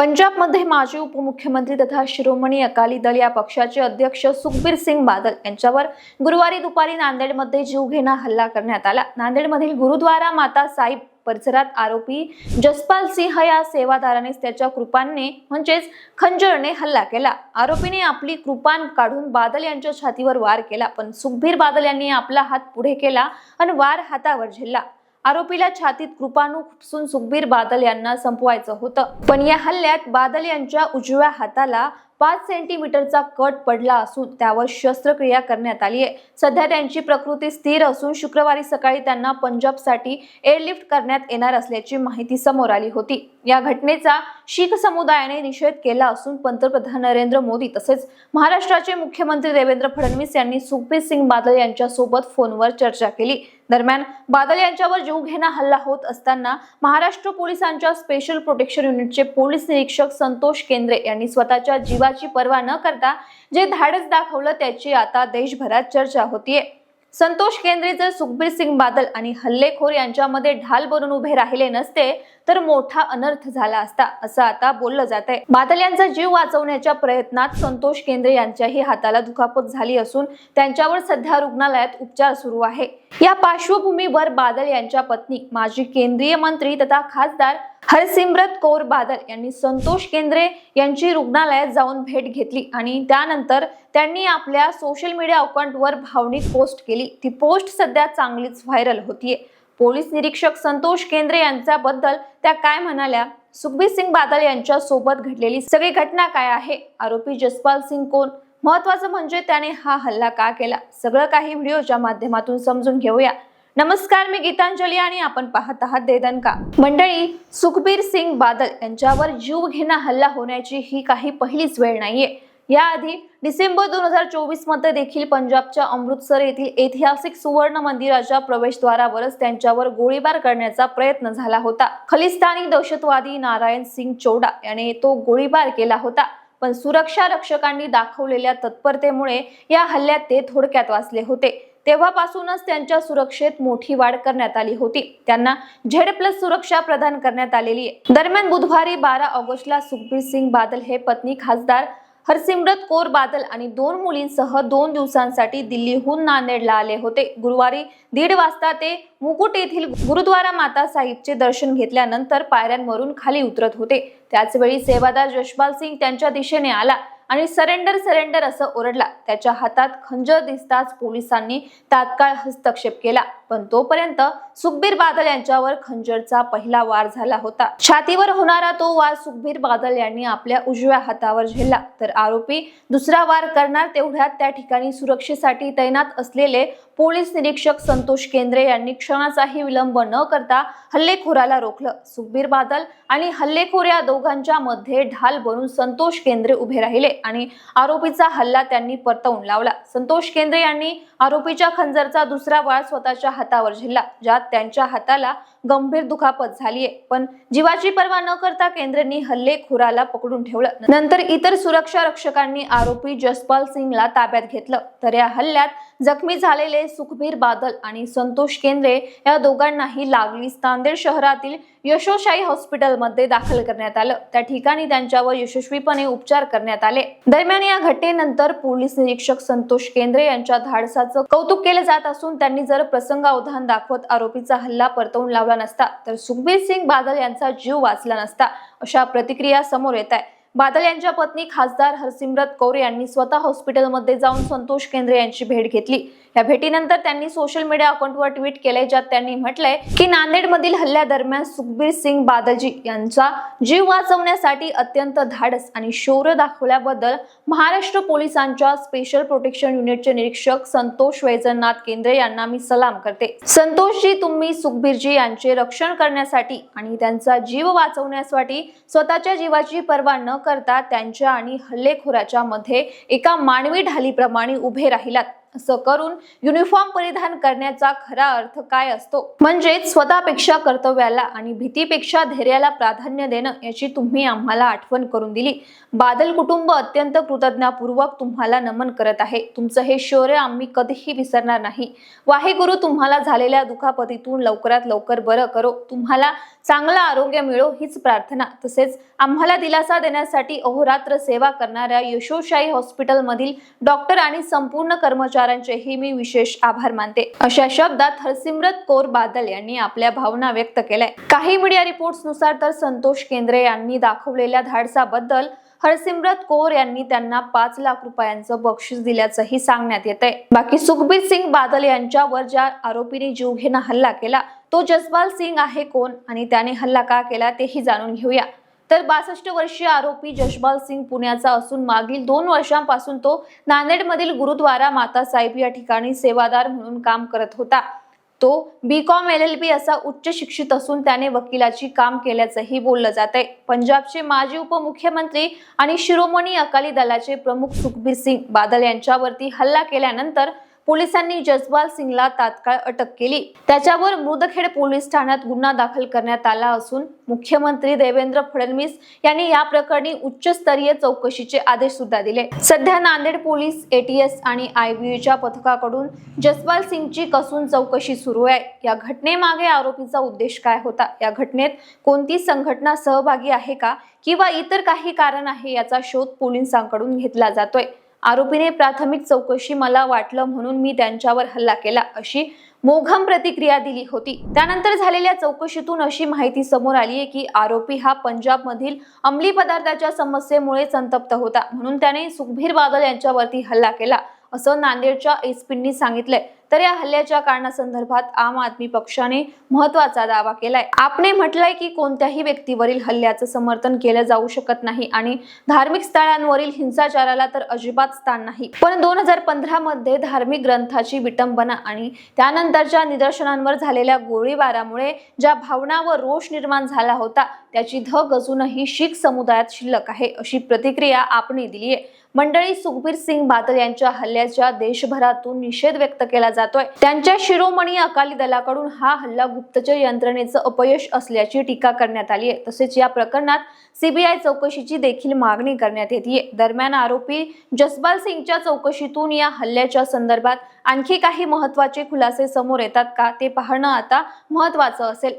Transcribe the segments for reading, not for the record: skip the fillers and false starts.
पंजाबमध्ये माजी उपमुख्यमंत्री तथा शिरोमणी अकाली दल या पक्षाचे अध्यक्ष सुखबीर सिंग बादल यांच्यावर गुरुवारी दुपारी नांदेडमध्ये जीवघेणा हल्ला करण्यात आला। नांदेडमधील गुरुद्वारा माता साहिब परिसरात आरोपी जसपाल सिंह या सेवादारानेच त्याच्या कृपाने म्हणजेच खंजरने हल्ला केला। आरोपीने आपली कृपान काढून बादल यांच्या छातीवर वार केला, पण सुखबीर बादल यांनी आपला हात पुढे केला आणि वार हातावर झेलला। आरोपीला छातीत कृपाणू खुपसून सुखबीर बादल यांना संपवायचं होतं, पण या हल्ल्यात बादल यांच्या उजव्या हाताला 5 सेंटीमीटरचा कट पडला असून त्यावर शस्त्रक्रिया करण्यात आली आहे। सध्या त्यांची प्रकृती स्थिर असून शुक्रवारी सकाळी त्यांना पंजाबसाठी एअरलिफ्ट करण्यात येणार असल्याची माहिती समोर आली होती। या घटनेचा शीख समुदायाने निषेध केला असून पंतप्रधान नरेंद्र मोदी तसेच महाराष्ट्राचे मुख्यमंत्री देवेंद्र फडणवीस यांनी सुखबीर सिंग बादल यांच्यासोबत फोनवर चर्चा केली। दरम्यान बादल यांच्यावर जीवघेणा हल्ला होत असताना महाराष्ट्र पोलिसांच्या स्पेशल प्रोटेक्शन युनिटचे पोलीस निरीक्षक संतोष केंद्रे यांनी स्वतःच्या जीवाची पर्वा न करता जे धाडस दाखवलं त्याची आता देशभरात चर्चा होतीये। संतोष केंद्रे जर सुखबीर सिंग बादल आणि हल्लेखोर यांच्यामध्ये ढाल बनून उभे राहिले नसते तर मोठा अनर्थ झाला असता, असं आता बोललं जात आहे। बादल यांचा जीव वाचवण्याच्या प्रयत्नात संतोष केंद्रे यांच्याही हाताला दुखापत झाली असून त्यांच्यावर सध्या रुग्णालयात उपचार सुरू आहे। या पार्श्वभूमीवर बादल यांच्या पत्नी माजी केंद्रीय मंत्री तथा खासदार हरसिमरत कौर बादल यांनी संतोष केंद्रे यांची रुग्णालयात जाऊन भेट घेतली आणि त्यानंतर त्यांनी आपल्या सोशल मीडिया अकाउंटवर भावनिक पोस्ट केली। ती पोस्ट सध्या चांगलीच व्हायरल होतीये। पोलीस निरीक्षक संतोष केंद्रे यांच्याबद्दल त्या काय म्हणाल्या, सुखबीर सिंग बादल यांच्या सोबत घडलेली सगळी घटना काय आहे, आरोपी जसपाल सिंग कोण, महत्त्वाचं म्हणजे त्याने हा हल्ला का केला, सगळं काही व्हिडिओच्या माध्यमातून समजून घेऊया। नमस्कार, मी गीतांजली आणि आपण पाहत आहात दे दणका। मंडळी, सुखबीर सिंग बादल यांच्यावर जीवघेणा हल्ला होण्याची ही काही पहिलीच वेळ नाहीये। याआधी डिसेंबर 2024 मध्ये देखील पंजाबच्या अमृतसर येथील ऐतिहासिक सुवर्ण मंदिराच्या प्रवेशद्वारावरच त्यांच्यावर गोळीबार करण्याचा प्रयत्न झाला होता। खलिस्तानी दहशतवादी नारायण सिंग चोडा याने तो गोळीबार केला होता, पण सुरक्षा रक्षकांनी दाखवलेल्या तत्परतेमुळे या हल्ल्यात ते थोडक्यात वाचले होते। तेव्हापासूनच त्यांच्या सुरक्षेत मोठी वाढ करण्यात आली होती। त्यांना Z+ सुरक्षा प्रदान करण्यात आलेली आहे। दरम्यान बुधवारी 12 ऑगस्टला सुखबीर सिंग बादल हे पत्नी खासदार हरसिमरत कौर बादल आणि 2 मुलींसह 2 दिवसांसाठी दिल्लीहून नांदेडला आले होते। गुरुवारी 1:30 वाजता ते मुकुट येथील गुरुद्वारा माता साहिबचे दर्शन घेतल्यानंतर पायऱ्यांवरून खाली उतरत होते। त्याचवेळी सेवादार जसपाल सिंग त्यांच्या दिशेने आला आणि सरेंडर सरेंडर असं ओरडला। त्याच्या हातात खंजर दिसताच पोलिसांनी तात्काळ हस्तक्षेप केला, पण तोपर्यंत सुखबीर बादल यांच्यावर खंजरचा पहिला वार झाला होता। छातीवर होणारा तो वार सुखबीर बादल यांनी आपल्या उजव्या हातावर झेलला, तर आरोपी दुसरा वार करणार तेवढ्यात त्या ठिकाणी सुरक्षेसाठी तैनात असलेले पोलीस निरीक्षक संतोष केंद्रे यांनी क्षणाचाही विलंब न करता हल्लेखोराला रोखलं। सुखबीर बादल आणि हल्लेखोर या दोघांच्या मध्ये ढाल बनून संतोष केंद्रे उभे राहिले आणि आरोपीचा हल्ला त्यांनी परतवून लावला। संतोष केंद्रे यांनी आरोपीच्या खंजरचा दुसरा वार स्वतःच्या हातावर झेलला, ज्यात त्यांच्या हाताला गंभीर दुखापत झालीये, पण जीवाची पर्वा न करता केंद्रेंनी हल्लेखोराला पकडून ठेवलं। नंतर इतर सुरक्षा रक्षकांनी आरोपी जसपाल सिंगला ताब्यात घेतलं, तर या हल्ल्यात जखमी झालेले सुखबीर बादल आणि संतोष केंद्रे या दोघांनाही लागलीच नांदेड शहरातील यशोशाही हॉस्पिटलमध्ये दाखल करण्यात आलं। त्या ठिकाणी त्यांच्यावर यशस्वीपणे उपचार करण्यात आले। दरम्यान या घटनेनंतर पोलीस निरीक्षक संतोष केंद्रे यांच्या धाडसाचं कौतुक केलं जात असून त्यांनी जर प्रसंगावधान दाखवत आरोपीचा हल्ला परतवून लावला नसता तर सुखबीर सिंग बादल यांचा जीव वाचला नसता, अशा प्रतिक्रिया समोर येत आहे। बादल यांच्या पत्नी खासदार हरसिमरत कौर यांनी स्वतः हॉस्पिटलमध्ये जाऊन संतोष केंद्रे यांची भेट घेतली। या भेटीनंतर त्यांनी सोशल मीडिया अकाउंटवर ट्विट केलंय, ज्यात त्यांनी म्हटलंय की नांदेडमधील हल्ल्यादरम्यान सुखबीर सिंग बादलजी यांचा जीव वाचवण्यासाठी अत्यंत धाडस आणि शौर्य दाखवल्याबद्दल महाराष्ट्र पोलिसांच्या स्पेशल प्रोटेक्शन युनिटचे निरीक्षक संतोष वैजनाथ केंद्रे यांना मी सलाम करते। संतोषजी, तुम्ही सुखबीरजी यांचे रक्षण करण्यासाठी आणि त्यांचा जीव वाचवण्यासाठी स्वतःच्या जीवाची पर्वा न करता त्यांच्या आणि हल्लेखोराच्या मध्ये एका मानवी ढालीप्रमाणे उभे राहिलात। असं करून युनिफॉर्म परिधान करण्याचा खरा अर्थ काय असतो, म्हणजेच स्वतःपेक्षा कर्तव्याला आणि भीतीपेक्षा धैर्याला प्राधान्य देणं याची तुम्ही आम्हाला आठवण करून दिली. बादल कुटुंब अत्यंत कृतज्ञतापूर्वक तुम्हाला नमन करत आहे. तुमचं हे शौर्य आम्ही कधीही विसरणार नाही. वाहेगुरु तुम्हाला झालेल्या दुखापतीतून लवकरात लवकर बरं करो, तुम्हाला चांगलं आरोग्य मिळो हीच प्रार्थना. तसेच आम्हाला दिलासा देण्यासाठी अहोरात्र सेवा करणाऱ्या यशोशाही हॉस्पिटलमधील डॉक्टर आणि संपूर्ण कर्मचाऱ्यांचेही मी विशेष आभार मानते. अशा शब्दात हरसिमरत कौर बादल यांनी आपल्या भावना व्यक्त केल्या. काही मीडिया रिपोर्ट्सनुसार तर संतोष केंद्रे यांनी दाखवलेल्या धाडसाबद्दल हरसिमरत कौर यांनी त्यांना 5 लाख रुपयांचं बक्षीस दिल्याचंही सांगण्यात येत आहे. बाकी सुखबीर सिंग बादल यांच्यावर ज्या आरोपीने जीवघेणा हल्ला केला तो जसपाल सिंग आहे कोण आणि त्याने हल्ला का केला तेही जाणून घेऊया. तर 62 वर्षीय आरोपी जसपाल सिंग पुण्याचा असून मागील 2 वर्षांपासून तो नांदेडमधील गुरुद्वारा माता साहेब या ठिकाणी सेवादार म्हणून काम करत होता. तो BCom LLB असा उच्च शिक्षित असून त्याने वकिलाची काम केल्याचंही बोललं जात आहे. पंजाबचे माजी उपमुख्यमंत्री आणि शिरोमणी अकाली दलाचे प्रमुख सुखबीर सिंग बादल यांच्यावरती हल्ला केल्यानंतर पोलिसांनी जसपाल सिंगला तात्काळ अटक केली. त्याच्यावर मुदखेड पोलीस ठाण्यात गुन्हा दाखल करण्यात आला असून मुख्यमंत्री देवेंद्र फडणवीस यांनी या प्रकरणी उच्चस्तरीय चौकशीचे आदेश सुद्धा दिले. सध्या नांदेड पोलीस ATS आणि IBAच्या पथकाकडून जसपाल सिंगची कसून चौकशी सुरू आहे. या घटनेमागे आरोपीचा उद्देश काय होता, या घटनेत कोणती संघटना सहभागी आहे का किंवा इतर काही कारण आहे याचा शोध पोलिसांकडून घेतला जातोय. आरोपीने प्राथमिक चौकशी मला वाटलं म्हणून मी त्यांच्यावर हल्ला केला अशी मोघम प्रतिक्रिया दिली होती. त्यानंतर झालेल्या चौकशीतून अशी माहिती समोर आली आहे की आरोपी हा पंजाबमधील अंमली पदार्थाच्या समस्येमुळे संतप्त होता म्हणून त्याने सुखबीर बादल यांच्यावरती हल्ला केला असं नांदेडच्या एसपींनी सांगितलंय. तर या हल्ल्याच्या कारणासंदर्भात आम आदमी पक्षाने महत्त्वाचा दावा केलाय. आपने म्हटलंय की कोणत्याही व्यक्तीवरील हल्ल्याचं समर्थन केलं जाऊ शकत नाही आणि धार्मिक स्थळांवरील हिंसाचाराला तर अजिबात स्थान नाही. पण 2015 मध्ये धार्मिक ग्रंथाची विटंबना आणि त्यानंतरच्या निदर्शनांवर झालेल्या गोळीबारामुळे ज्या भावना व रोष निर्माण झाला होता त्याची धग अजूनही शीख समुदायात शिल्लक आहे अशी प्रतिक्रिया आपने दिली आहे. मंडळी, सुखबीर सिंग बादल यांच्या हल्ल्याच्या देशभरातून निषेध व्यक्त केला जातोय. त्यांच्या शिरोमणी अकाली दलाकडून हा हल्ला गुप्तचर यंत्रणेचं अपयश असल्याची टीका करण्यात आली आहे. तसेच या प्रकरणात CBI चौकशीची देखील मागणी करण्यात येते. दरम्यान आरोपी जसपाल सिंगच्या चौकशीतून या हल्ल्याच्या संदर्भात आणखी काही महत्त्वाचे खुलासे समोर येतात का ते पाहणं आता महत्त्वाचं असेल.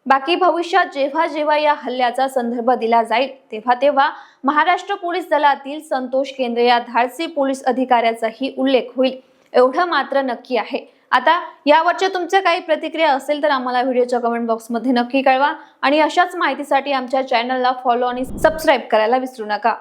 बाकी भविष्यात जेव्हा जेव्हा या हल्ल्याचा संदर्भ दिला जाईल तेव्हा महाराष्ट्र पोलीस दलातील संतोष केंद्रे या धाडसी पोलीस अधिकाऱ्याचाही उल्लेख होईल एवढं मात्र नक्की आहे. आता यावरच्या तुमच्या काही प्रतिक्रिया असेल तर आम्हाला व्हिडिओच्या कमेंट बॉक्समध्ये नक्की कळवा आणि अशाच माहितीसाठी आमच्या चॅनलला फॉलो आणि सबस्क्राईब करायला विसरू नका.